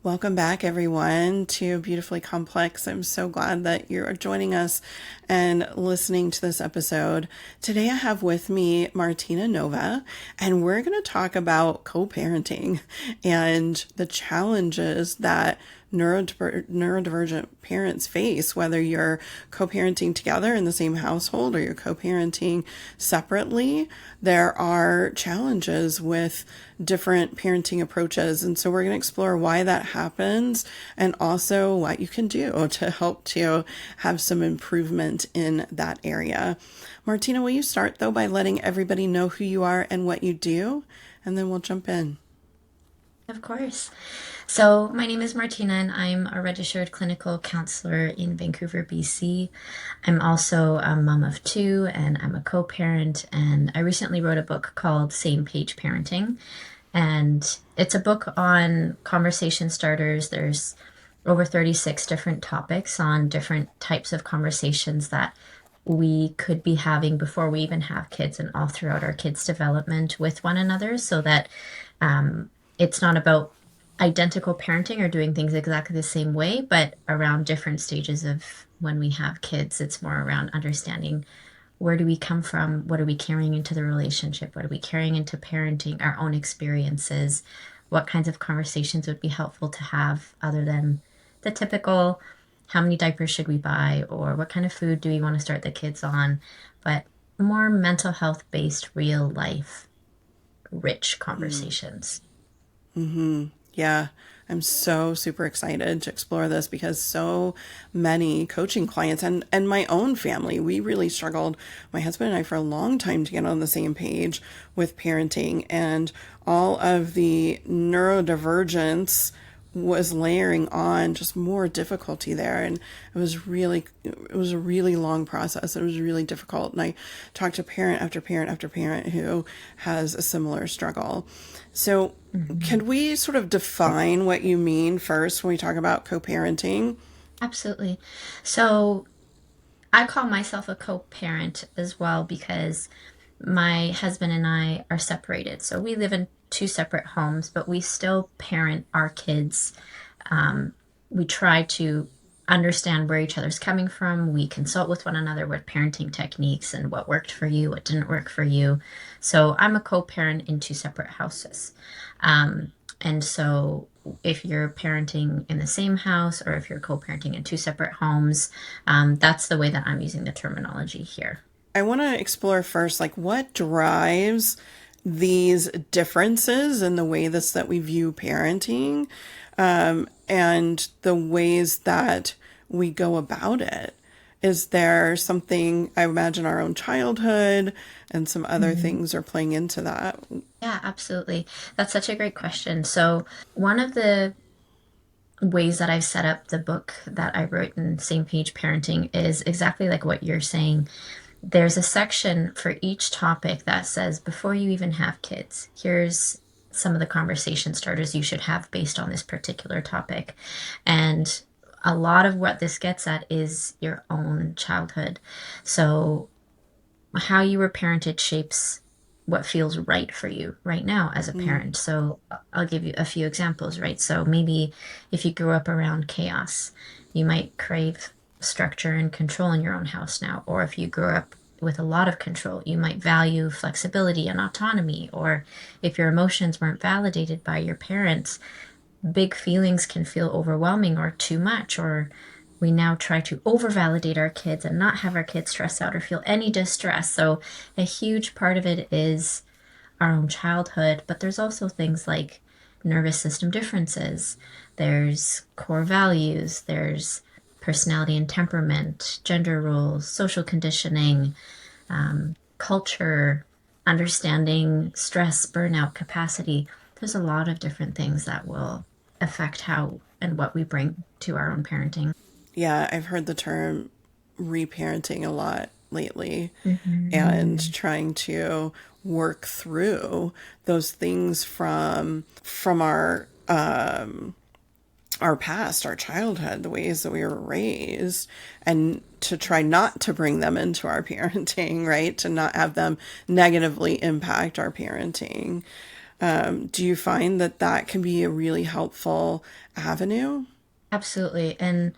Welcome back, everyone, to Beautifully Complex. I'm so glad that you're joining us and listening to this episode. Today, I have with me Martina Nova, and we're going to talk about co-parenting and the challenges that neurodivergent parents face, whether you're co-parenting together in the same household or you're co-parenting separately. There are challenges with different parenting approaches. And so we're going to explore why that happens and also what you can do to help to have some improvement in that area. Martina, will you start though by letting everybody know who you are and what you do? And then we'll jump in. Of course. So, my name is Martina, and I'm a registered clinical counselor in Vancouver, BC. I'm also a mom of two, and I'm a co parent. And I recently wrote a book called Same Page Parenting. And it's a book on conversation starters. There's over 36 different topics on different types of conversations that we could be having before we even have kids and all throughout our kids' development with one another so that it's not about identical parenting or doing things exactly the same way, but around different stages of when we have kids, it's more around understanding where do we come from? What are we carrying into the relationship? What are we carrying into parenting, our own experiences? What kinds of conversations would be helpful to have other than the typical, how many diapers should we buy? Or what kind of food do we want to start the kids on? But more mental health based, real life, rich conversations. Yeah, I'm so super excited to explore this because so many coaching clients and my own family, we really struggled, my husband and I, for a long time to get on the same page with parenting, and all of the neurodivergence was layering on just more difficulty there. And it was a really long process. It was really difficult. And I talked to parent after parent after parent who has a similar struggle. So can we sort of define what you mean first when we talk about co-parenting? Absolutely. So I call myself a co-parent as well because my husband and I are separated. So we live in two separate homes, but we still parent our kids. We try to understand where each other's coming from. We consult with one another with parenting techniques and what worked for you, what didn't work for you. So I'm a co-parent in two separate houses. And so if you're parenting in the same house or if you're co-parenting in two separate homes, that's the way that I'm using the terminology here. I want to explore first, like, what drives these differences in the way this that we view parenting, and the ways that we go about it. Is there something, I imagine our own childhood and some other Mhm. things are playing into that? Yeah, absolutely. That's such a great question. So, one of the ways that I've set up the book that I wrote in Same Page Parenting is exactly like what you're saying. There's a section for each topic that says, before you even have kids, here's some of the conversation starters you should have based on this particular topic. And a lot of what this gets at is your own childhood. So, how you were parented shapes what feels right for you right now as a Mm, parent. So I'll give you a few examples, right? So maybe if you grew up around chaos, you might crave structure and control in your own house now. Or if you grew up with a lot of control, you might value flexibility and autonomy. Or if your emotions weren't validated by your parents, big feelings can feel overwhelming or too much, or we now try to over validate our kids and not have our kids stress out or feel any distress. So, a huge part of it is our own childhood, but there's also things like nervous system differences, there's core values, there's personality and temperament, gender roles, social conditioning, culture, understanding stress, burnout, capacity. There's a lot of different things that will affect how and what we bring to our own parenting. yeah, I've heard the term reparenting a lot lately, and Mhm. trying to work through those things from our past, our childhood, the ways that we were raised, and to try not to bring them into our parenting, right? To not have them negatively impact our parenting. Do you find that that can be a really helpful avenue? Absolutely. And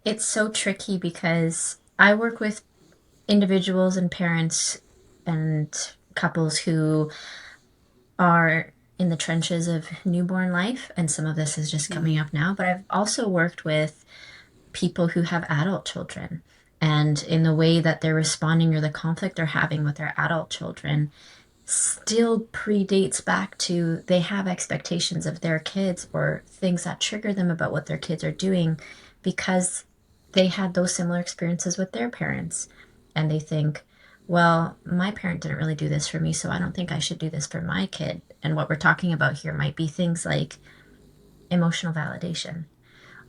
it's so tricky because I work with individuals and parents and couples who are in the trenches of newborn life, and some of this is just coming up now. But I've also worked with people who have adult children, and in the way that they're responding or the conflict they're having with their adult children still predates back to they have expectations of their kids or things that trigger them about what their kids are doing because they had those similar experiences with their parents. And they think, well, my parent didn't really do this for me, so I don't think I should do this for my kid. And what we're talking about here might be things like emotional validation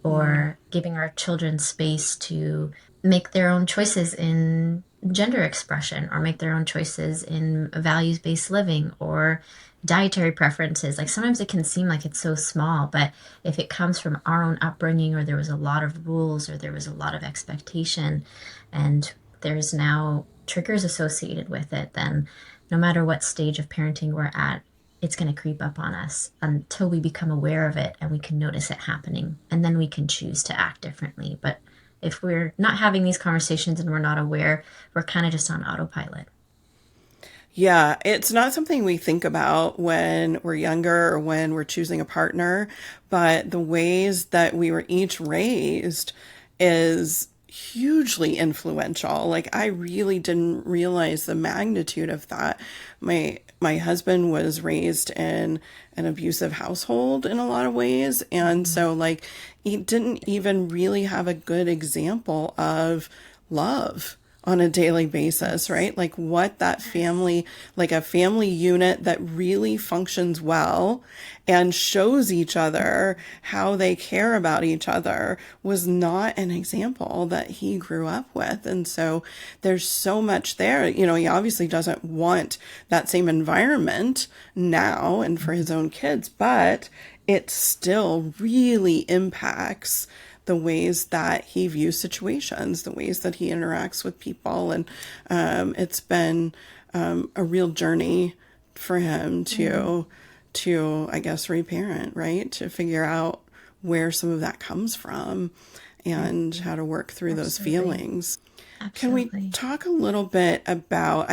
or giving our children space to make their own choices in gender expression or make their own choices in values-based living or dietary preferences. Like sometimes it can seem like it's so small, but if it comes from our own upbringing or there was a lot of rules or there was a lot of expectation and there's now triggers associated with it, then no matter what stage of parenting we're at, it's going to creep up on us until we become aware of it and we can notice it happening. And then we can choose to act differently. But if we're not having these conversations and we're not aware, we're kind of just on autopilot. Yeah, it's not something we think about when we're younger or when we're choosing a partner, but the ways that we were each raised is hugely influential. Like I really didn't realize the magnitude of that. My husband was raised in an abusive household in a lot of ways, and so like he didn't even really have a good example of love on a daily basis, right? Like what that family, like a family unit that really functions well and shows each other how they care about each other was not an example that he grew up with. And so there's so much there. You know, he obviously doesn't want that same environment now and for his own kids, but it still really impacts the ways that he views situations, the ways that he interacts with people. And it's been a real journey for him to, I guess, reparent, right? To figure out where some of that comes from and how to work through those feelings. Can we Absolutely. talk a little bit about,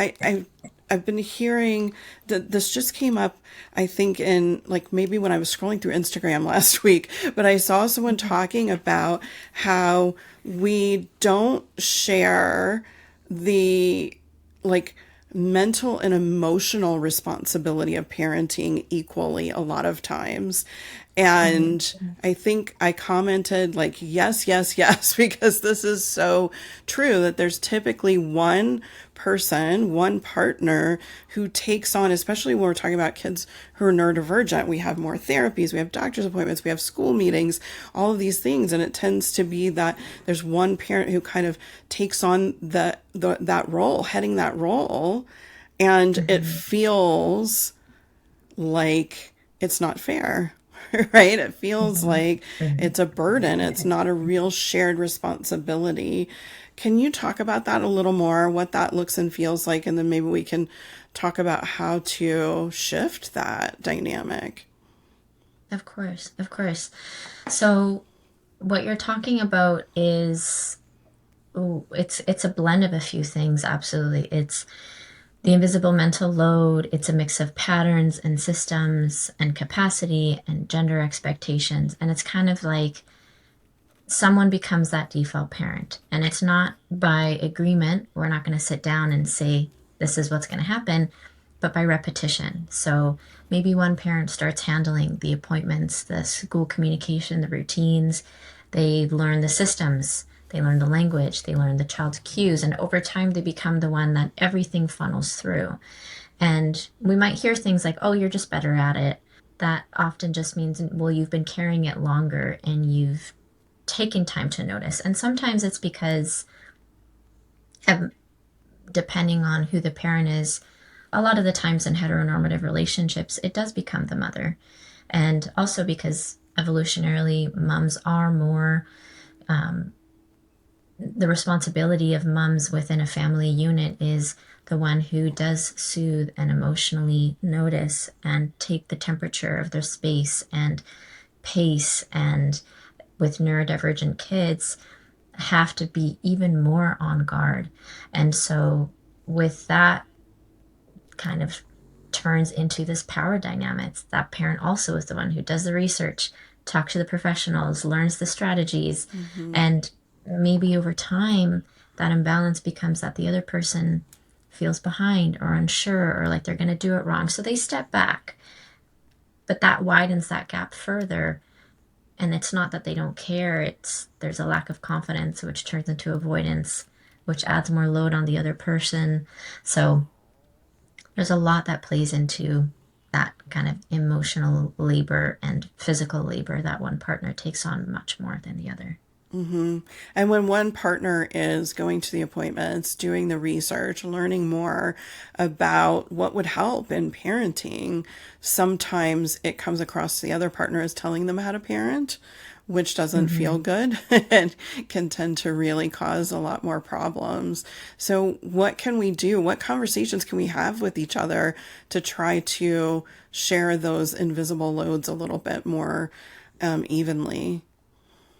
I've been hearing that this just came up, I think, in like maybe when I was scrolling through Instagram last week, but I saw someone talking about how we don't share the like mental and emotional responsibility of parenting equally a lot of times. And I think I commented like, yes, yes, yes, because this is so true that there's typically one person, one partner who takes on, especially when we're talking about kids who are neurodivergent, we have more therapies, we have doctor's appointments, we have school meetings, all of these things. And it tends to be that there's one parent who kind of takes on that role, heading that role. And it feels like it's not fair. Right? It feels like it's a burden. It's not a real shared responsibility. Can you talk about that a little more, what that looks and feels like? And then maybe we can talk about how to shift that dynamic. Of course, of course. So what you're talking about is it's a blend of a few things, absolutely. It's the invisible mental load, it's a mix of patterns and systems and capacity and gender expectations. And it's kind of like someone becomes that default parent. And it's not by agreement. We're not going to sit down and say, this is what's going to happen, but by repetition. So maybe one parent starts handling the appointments, the school communication, the routines. They learn the systems. They learn the language, they learn the child's cues, and over time they become the one that everything funnels through. And we might hear things like, oh, you're just better at it. That often just means, well, you've been carrying it longer and you've taken time to notice. And sometimes it's because, depending on who the parent is, a lot of the times in heteronormative relationships, it does become the mother. And also because evolutionarily, moms are more the responsibility of moms within a family unit is the one who does soothe and emotionally notice and take the temperature of their space and pace, and with neurodivergent kids have to be even more on guard. And so with that, kind of turns into this power dynamics. That parent also is the one who does the research, talks to the professionals, learns the strategies, and maybe over time that imbalance becomes that the other person feels behind or unsure or like they're going to do it wrong, so they step back. But that widens that gap further, and it's not that they don't care, it's there's a lack of confidence, which turns into avoidance, which adds more load on the other person. So there's a lot that plays into that kind of emotional labor and physical labor that one partner takes on much more than the other. And when one partner is going to the appointments, doing the research, learning more about what would help in parenting, sometimes it comes across the other partner as telling them how to parent, which doesn't feel good and can tend to really cause a lot more problems. So what can we do? What conversations can we have with each other to try to share those invisible loads a little bit more evenly?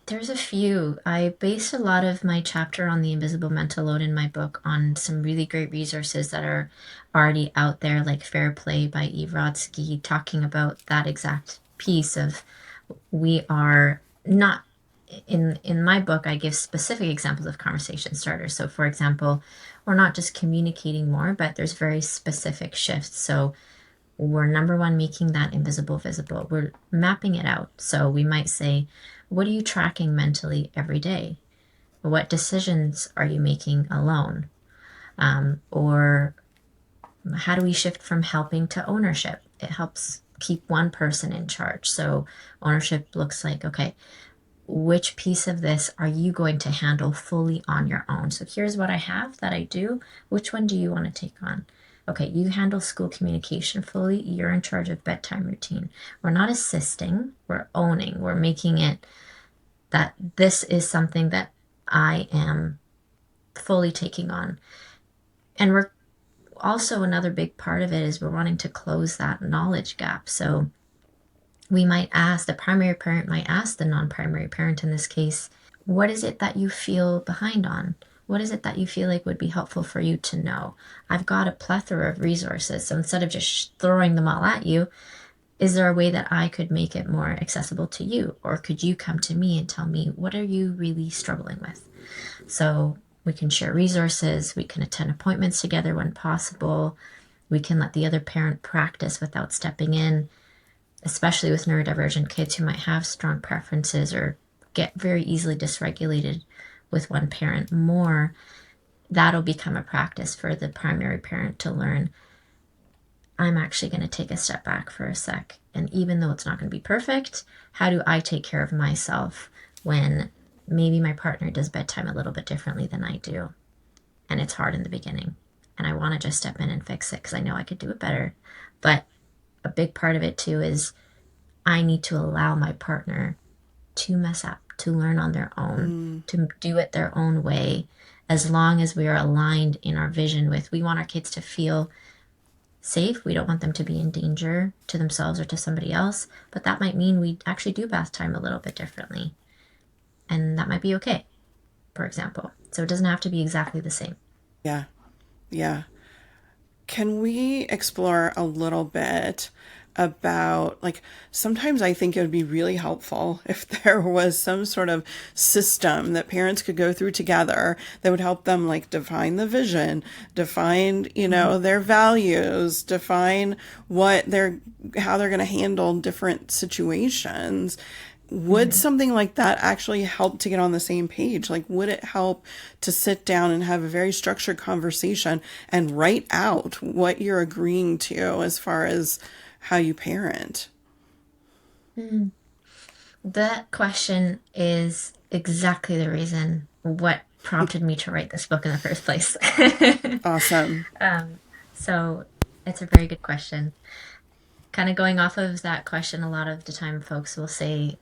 There's a few. I based a lot of my chapter on the invisible mental load in my book on some really great resources that are already out there, like Fair Play by Eve Rodsky, talking about that exact piece of we are not in my book. I give specific examples of conversation starters. So for example, we're not just communicating more, but there's very specific shifts. So we're number one, making that invisible visible. We're mapping it out. So we might say, what are you tracking mentally every day? What decisions are you making alone? Or how do we shift from helping to ownership? It helps keep one person in charge. So ownership looks like, okay, which piece of this are you going to handle fully on your own? So here's what I have that I do. Which one do you want to take on? Okay, you handle school communication fully. You're in charge of bedtime routine. We're not assisting, we're owning. We're making it that this is something that I am fully taking on. And we're also, another big part of it is we're wanting to close that knowledge gap. So we might ask, the primary parent might ask the non-primary parent in this case, what is it that you feel behind on? What is it that you feel like would be helpful for you to know? I've got a plethora of resources. So instead of just throwing them all at you, is there a way that I could make it more accessible to you? Or could you come to me and tell me, what are you really struggling with? So we can share resources. We can attend appointments together when possible. We can let the other parent practice without stepping in, especially with neurodivergent kids who might have strong preferences or get very easily dysregulated with one parent more. That'll become a practice for the primary parent to learn, I'm actually going to take a step back for a sec. And even though it's not going to be perfect, how do I take care of myself when maybe my partner does bedtime a little bit differently than I do? And it's hard in the beginning. And I want to just step in and fix it because I know I could do it better. But a big part of it too is I need to allow my partner to mess up, to learn on their own, to do it their own way, as long as we are aligned in our vision with, we want our kids to feel safe. We don't want them to be in danger to themselves or to somebody else, but that might mean we actually do bath time a little bit differently. And that might be okay, for example. So it doesn't have to be exactly the same. Yeah. Yeah. Can we explore a little bit about, like, sometimes I think it would be really helpful if there was some sort of system that parents could go through together that would help them, like, define the vision, define, their values, define how they're going to handle different situations. Would something like that actually help to get on the same page? Like, would it help to sit down and have a very structured conversation and write out what you're agreeing to as far as how you parent? That question is exactly the reason what prompted me to write this book in the first place. Awesome. So it's a very good question. Kind of going off of that question, a lot of the time folks will say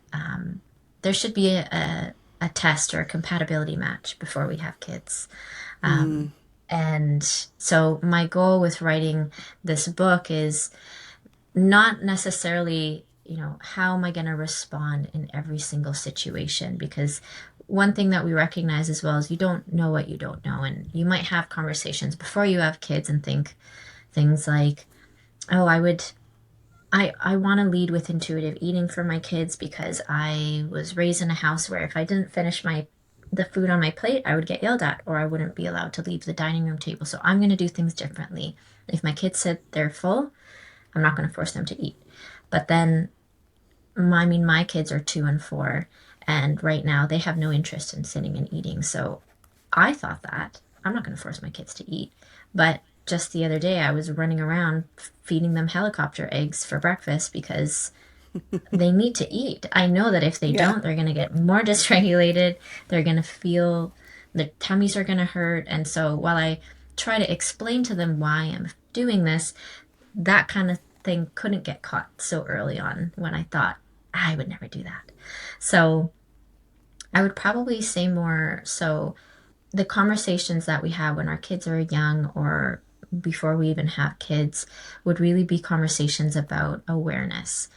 there should be a test or a compatibility match before we have kids. And so my goal with writing this book is not necessarily, how am I going to respond in every single situation? Because one thing that we recognize as well is you don't know what you don't know. And you might have conversations before you have kids and think things like, oh, I want to lead with intuitive eating for my kids because I was raised in a house where if I didn't finish the food on my plate, I would get yelled at or I wouldn't be allowed to leave the dining room table. So I'm going to do things differently. If my kids said they're full, I'm not going to force them to eat. But then, my kids are 2 and 4, and right now they have no interest in sitting and eating. So I thought that I'm not going to force my kids to eat. But just the other day, I was running around feeding them helicopter eggs for breakfast because they need to eat. I know that if they Yeah. don't, they're going to get more dysregulated. They're going to feel their tummies are going to hurt. And so while I try to explain to them why I'm doing this, that kind of thing couldn't get caught so early on when I thought I would never do that. So I would probably say more so the conversations that we have when our kids are young or before we even have kids would really be conversations about awareness.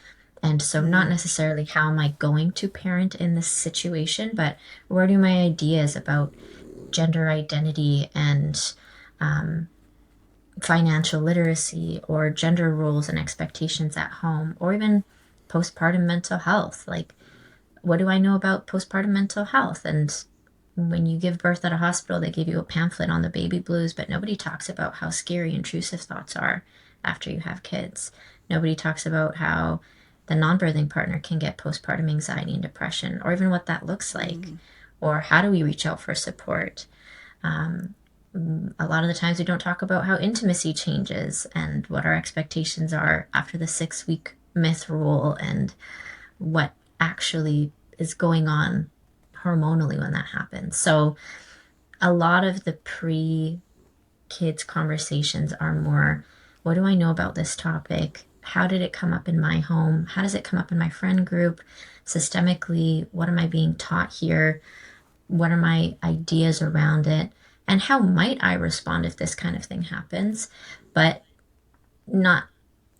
And so, not Mm. necessarily how am I going to parent in this situation, but where do my ideas about gender identity and um, financial literacy or gender roles and expectations at home, or even postpartum mental health. Like, what do I know about postpartum mental health? And when you give birth at a hospital, they give you a pamphlet on the baby blues, but nobody talks about how scary intrusive thoughts are after you have kids. Nobody talks about how the non birthing partner can get postpartum anxiety and depression, or even what that looks like, Mm. or how do we reach out for support. Um, a lot of the times we don't talk about how intimacy changes and what our expectations are after the 6 week myth rule and what actually is going on hormonally when that happens. So a lot of the pre kids conversations are more, what do I know about this topic? How did it come up in my home? How does it come up in my friend group? Systemically, what am I being taught here? What are my ideas around it? And how might I respond if this kind of thing happens? But not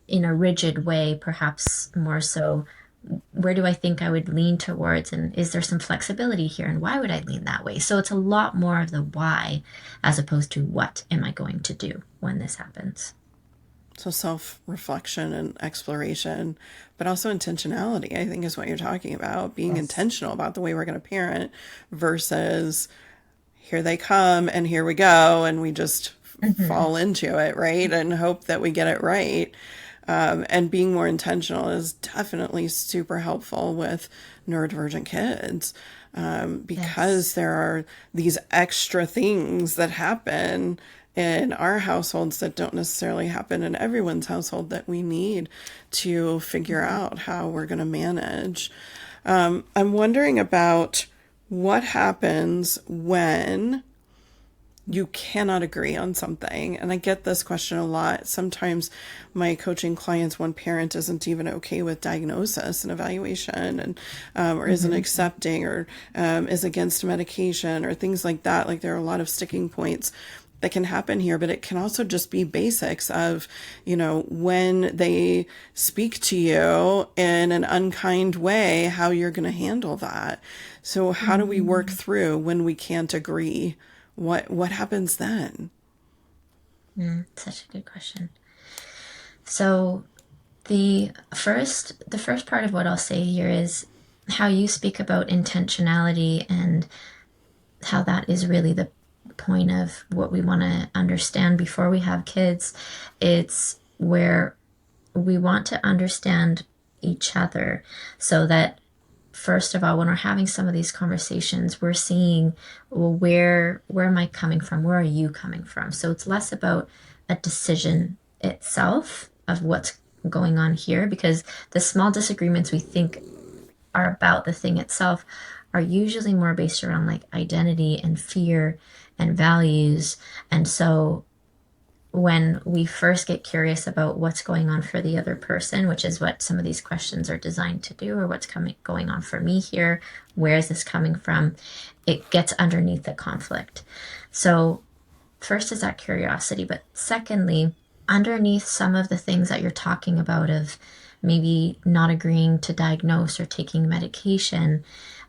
in a rigid way, perhaps more so, where do I think I would lean towards? And is there some flexibility here? And why would I lean that way? So it's a lot more of the why as opposed to what am I going to do when this happens? So self reflection and exploration, but also intentionality, I think, is what you're talking about. Being Yes. intentional about the way we're going to parent versus here they come and here we go and we just Mm-hmm. fall into it, right? And hope that we get it right. And being more intentional is definitely super helpful with neurodivergent kids, because Yes. there are these extra things that happen in our households that don't necessarily happen in everyone's household that we need to figure Mm-hmm. out how we're going to manage. I'm wondering about what happens when you cannot agree on something. And I get this question a lot. Sometimes my coaching clients, one parent isn't even okay with diagnosis and evaluation, and or isn't Mm-hmm. accepting, or is against medication, or things like that. Like there are a lot of sticking points that can happen here, but it can also just be basics of, when they speak to you in an unkind way, how you're going to handle that. So how do we work Mm-hmm. through when we can't agree? What happens then? Such a good question. So the first part of what I'll say here is how you speak about intentionality and how that is really the point of what we want to understand before we have kids. It's where we want to understand each other so that first of all when we're having some of these conversations we're seeing, well, where am I coming from, where are you coming from? So it's less about a decision itself of what's going on here, because the small disagreements we think are about the thing itself are usually more based around like identity and fear and values. And so when we first get curious about what's going on for the other person, which is what some of these questions are designed to do, or what's going on for me here, where is this coming from? It gets underneath the conflict. So first is that curiosity, but secondly, underneath some of the things that you're talking about of maybe not agreeing to diagnose or taking medication,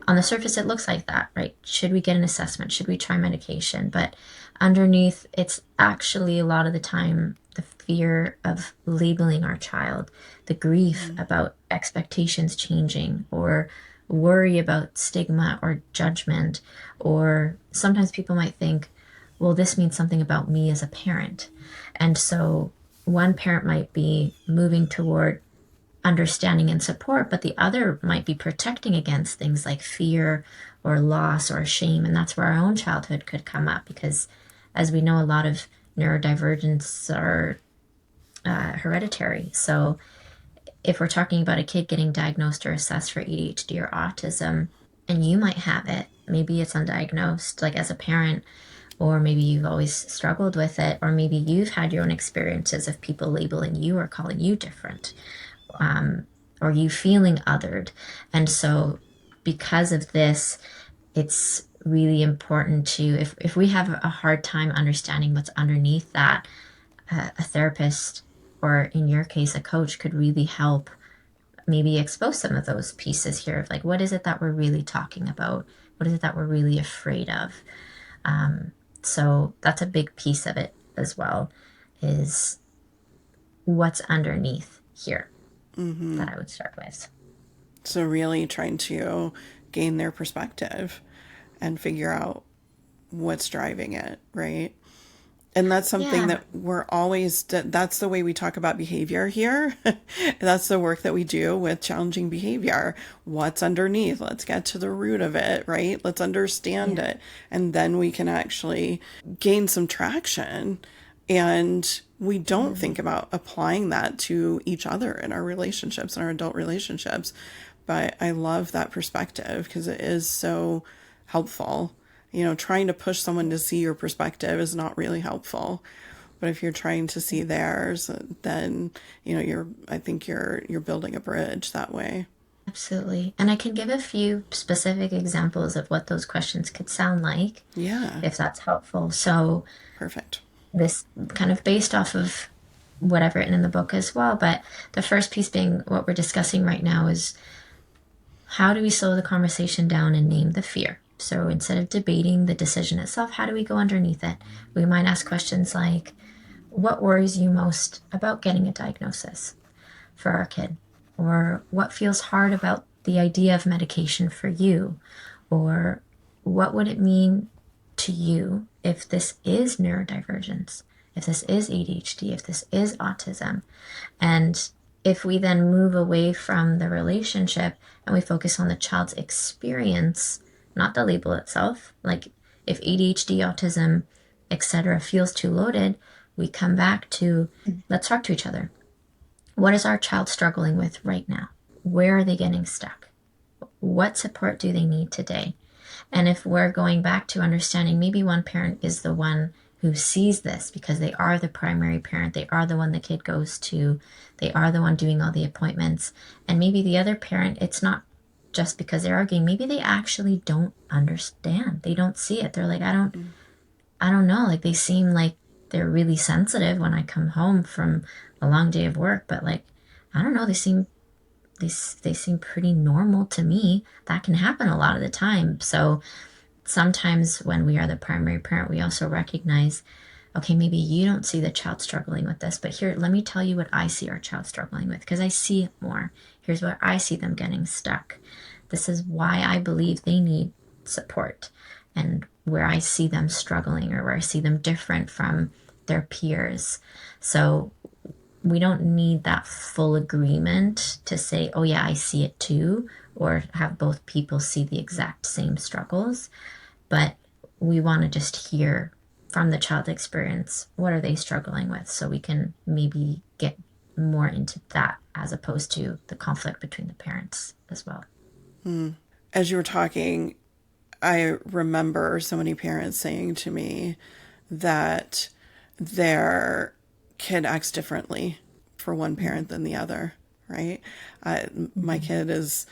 on the surface it looks like that, right? Should we get an assessment? Should we try medication? But underneath, it's actually a lot of the time the fear of labeling our child, the grief about expectations changing, or worry about stigma or judgment, or sometimes people might think, well, this means something about me as a parent. And so one parent might be moving toward understanding and support, but the other might be protecting against things like fear or loss or shame. And that's where our own childhood could come up, because as we know, a lot of neurodivergence are hereditary. So if we're talking about a kid getting diagnosed or assessed for ADHD or autism, and you might have it, maybe it's undiagnosed, like as a parent, or maybe you've always struggled with it, or maybe you've had your own experiences of people labeling you or calling you different, or you feeling othered. And so because of this, it's really important to, if we have a hard time understanding what's underneath that, a therapist, or in your case, a coach, could really help maybe expose some of those pieces here of like, what is it that we're really talking about? What is it that we're really afraid of? So that's a big piece of it as well, is what's underneath here that I would start with. So really trying to gain their perspective and figure out what's driving it, right? And that's something that we're always, that's the way we talk about behavior here. That's the work that we do with challenging behavior. What's underneath? Let's get to the root of it, right? Let's understand it. And then we can actually gain some traction. And we don't think about applying that to each other in our relationships, in our adult relationships. But I love that perspective because it is so helpful. You know, trying to push someone to see your perspective is not really helpful. But if you're trying to see theirs, then, you know, I think you're building a bridge that way. Absolutely. And I can give a few specific examples of what those questions could sound like. Yeah. If that's helpful. So Perfect. This kind of based off of what I've written in the book as well. But the first piece being what we're discussing right now is, how do we slow the conversation down and name the fear? So instead of debating the decision itself, how do we go underneath it? We might ask questions like, what worries you most about getting a diagnosis for our kid? Or what feels hard about the idea of medication for you? Or what would it mean to you if this is neurodivergence, if this is ADHD, if this is autism? And if we then move away from the relationship and we focus on the child's experience, not the label itself, like if ADHD, autism, etc. feels too loaded, we come back to, let's talk to each other. What is our child struggling with right now? Where are they getting stuck? What support do they need today? And if we're going back to understanding, maybe one parent is the one who sees this because they are the primary parent, they are the one the kid goes to, they are the one doing all the appointments. And maybe the other parent, it's not just because they're arguing, maybe they actually don't understand. They don't see it. They're like, I don't know. Like, they seem like they're really sensitive when I come home from a long day of work, but like, I don't know, they seem pretty normal to me. That can happen a lot of the time. So sometimes when we are the primary parent, we also recognize, okay, maybe you don't see the child struggling with this, but here, let me tell you what I see our child struggling with, because I see it more. Here's where I see them getting stuck. This is why I believe they need support, and where I see them struggling, or where I see them different from their peers. So we don't need that full agreement to say, oh yeah, I see it too, or have both people see the exact same struggles. But we want to just hear from the child's experience, what are they struggling with? So we can maybe get more into that, as opposed to the conflict between the parents as well. As you were talking, I remember so many parents saying to me that their kid acts differently for one parent than the other, right? My kid is,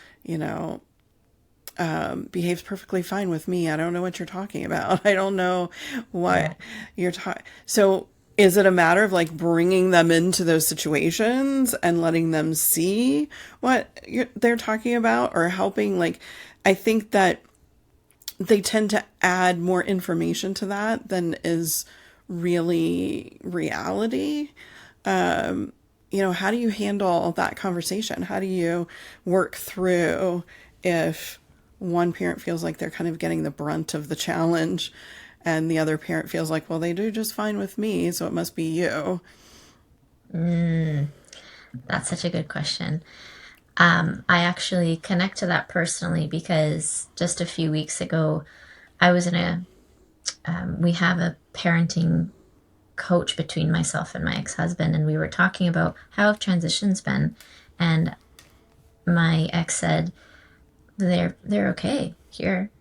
behaves perfectly fine with me. I don't know what you're talking about. I don't know Yeah. what you're talking. So is it a matter of like bringing them into those situations and letting them see what they're talking about, or helping? Like, I think that they tend to add more information to that than is really reality. How do you handle that conversation? How do you work through if one parent feels like they're kind of getting the brunt of the challenge and the other parent feels like, well, they do just fine with me, so it must be you? That's such a good question. I actually connect to that personally because just a few weeks ago, I was in we have a parenting coach between myself and my ex-husband, and we were talking about how have transitions been. And my ex said, they're okay here.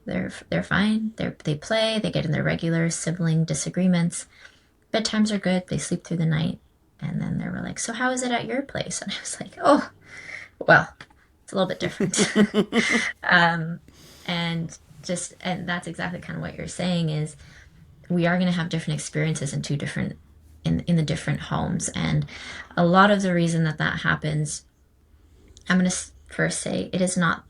They're fine. They play, they get in their regular sibling disagreements. Bedtimes are good, they sleep through the night. And then they were like, so how is it at your place? And I was like, oh, well, it's a little bit different. And and that's exactly kind of what you're saying is we are going to have different experiences in two different in the different homes. And a lot of the reason that that happens, I'm going to first say it is not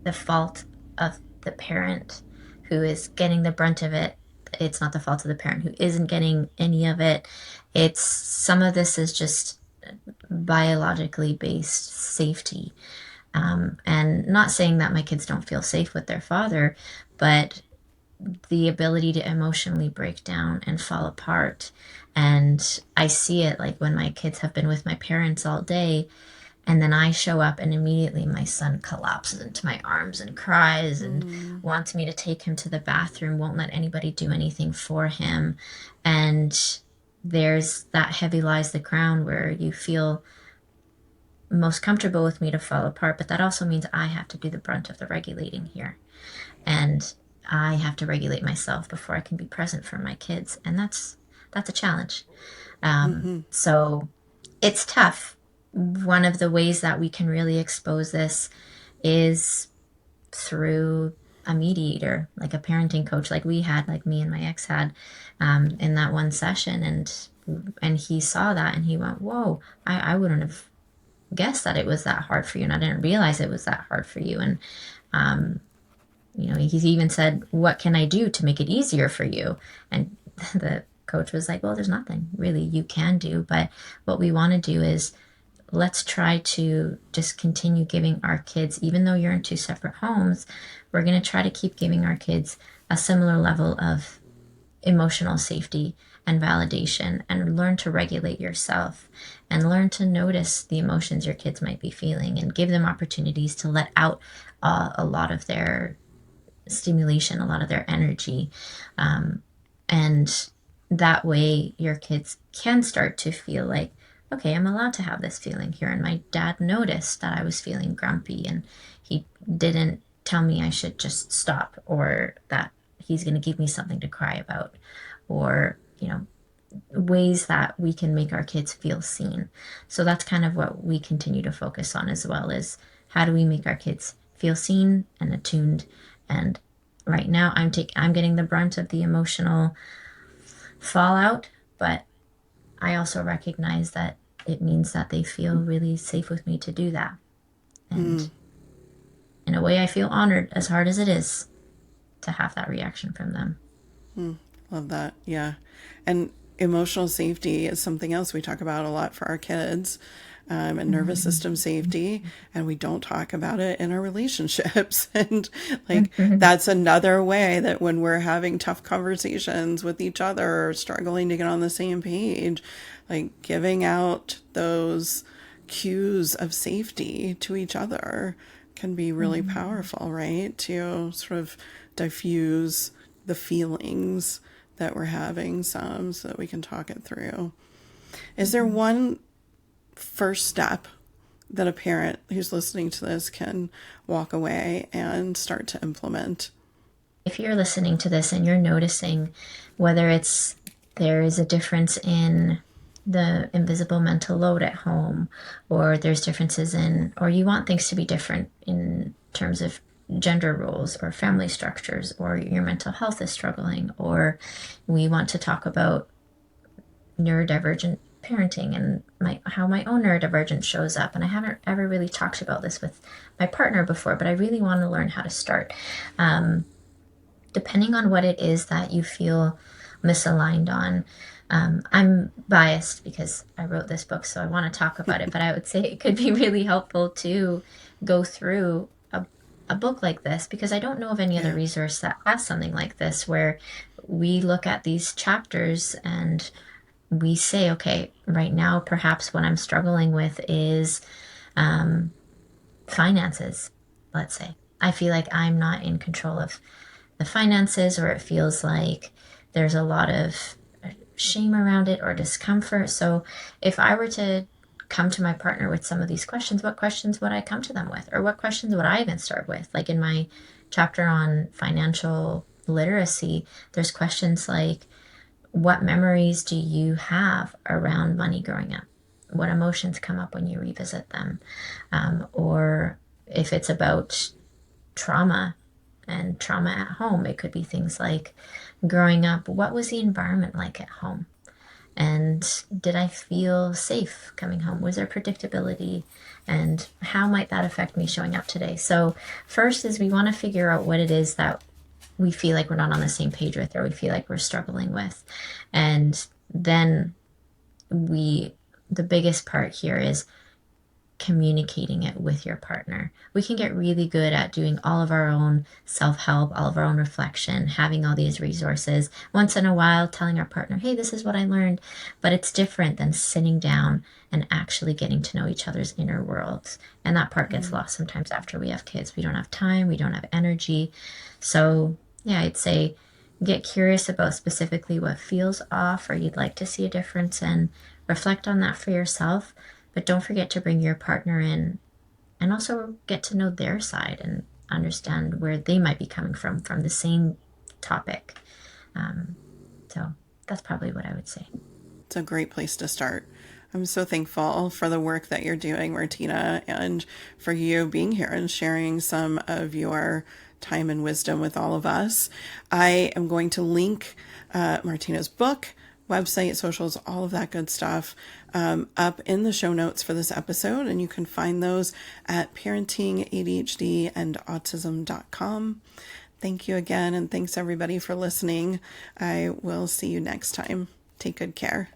the fault of the parent who is getting the brunt of it. It's not the fault of the parent who isn't getting any of it. It's some of this is just biologically based safety. And not saying that my kids don't feel safe with their father, but the ability to emotionally break down and fall apart. And I see it like when my kids have been with my parents all day, and then I show up and immediately my son collapses into my arms and cries and wants me to take him to the bathroom, won't let anybody do anything for him. And there's that heavy lies the crown where you feel most comfortable with me to fall apart, but that also means I have to do the brunt of the regulating here. And I have to regulate myself before I can be present for my kids. And that's a challenge. So it's tough. One of the ways that we can really expose this is through a mediator, like a parenting coach, like we had, like me and my ex had, in that one session. And he saw that and he went, whoa, I wouldn't have guessed that it was that hard for you. And I didn't realize it was that hard for you. And, he even said, what can I do to make it easier for you? And the coach was like, well, there's nothing really you can do. But what we want to do is let's try to just continue giving our kids, even though you're in two separate homes, we're going to try to keep giving our kids a similar level of emotional safety and validation, and learn to regulate yourself and learn to notice the emotions your kids might be feeling and give them opportunities to let out a lot of their stimulation, a lot of their energy. And that way your kids can start to feel like, okay, I'm allowed to have this feeling here. And my dad noticed that I was feeling grumpy and he didn't tell me I should just stop, or that he's going to give me something to cry about, or, ways that we can make our kids feel seen. So that's kind of what we continue to focus on as well, is how do we make our kids feel seen and attuned. And right now I'm getting the brunt of the emotional fallout, but I also recognize that it means that they feel really safe with me to do that. And in a way, I feel honored, as hard as it is, to have that reaction from them. Love that. Yeah. And emotional safety is something else we talk about a lot for our kids, and nervous system safety. And we don't talk about it in our relationships. And like, that's another way that when we're having tough conversations with each other, or struggling to get on the same page, like giving out those cues of safety to each other can be really powerful, right? To sort of diffuse the feelings that we're having so that we can talk it through. Is there one first step that a parent who's listening to this can walk away and start to implement? If you're listening to this and you're noticing whether there is a difference in the invisible mental load at home, or there's differences or you want things to be different in terms of gender roles or family structures, or your mental health is struggling, or we want to talk about neurodivergent parenting and how my own neurodivergence shows up. And I haven't ever really talked about this with my partner before, but I really want to learn how to start. Depending on what it is that you feel misaligned on, I'm biased because I wrote this book, so I want to talk about it, but I would say it could be really helpful to go through a book like this, because I don't know of any other resource that has something like this, where we look at these chapters and we say, okay, right now, perhaps what I'm struggling with is finances, let's say. I feel like I'm not in control of the finances, or it feels like there's a lot of shame around it or discomfort. So if I were to come to my partner with some of these questions, what questions would I come to them with? Or what questions would I even start with? Like in my chapter on financial literacy, there's questions like, what memories do you have around money growing up? What emotions come up when you revisit them? Or if it's about trauma and trauma at home, it could be things like, growing up, what was the environment like at home? And did I feel safe coming home? Was there predictability? And how might that affect me showing up today? So first is we want to figure out what it is that we feel like we're not on the same page with, or we feel like we're struggling with. And then the biggest part here is communicating it with your partner. We can get really good at doing all of our own self-help, all of our own reflection, having all these resources. Once in a while, telling our partner, hey, this is what I learned. But it's different than sitting down and actually getting to know each other's inner worlds. And that part gets lost sometimes after we have kids. We don't have time, we don't have energy. So yeah, I'd say get curious about specifically what feels off or you'd like to see a difference, and reflect on that for yourself. But don't forget to bring your partner in and also get to know their side and understand where they might be coming from the same topic. So that's probably what I would say. It's a great place to start. I'm so thankful for the work that you're doing, Martina, and for you being here and sharing some of your time and wisdom with all of us. I am going to link Martina's book, website, socials, all of that good stuff up in the show notes for this episode. And you can find those at parentingadhdandautism.com. Thank you again. And thanks everybody for listening. I will see you next time. Take good care.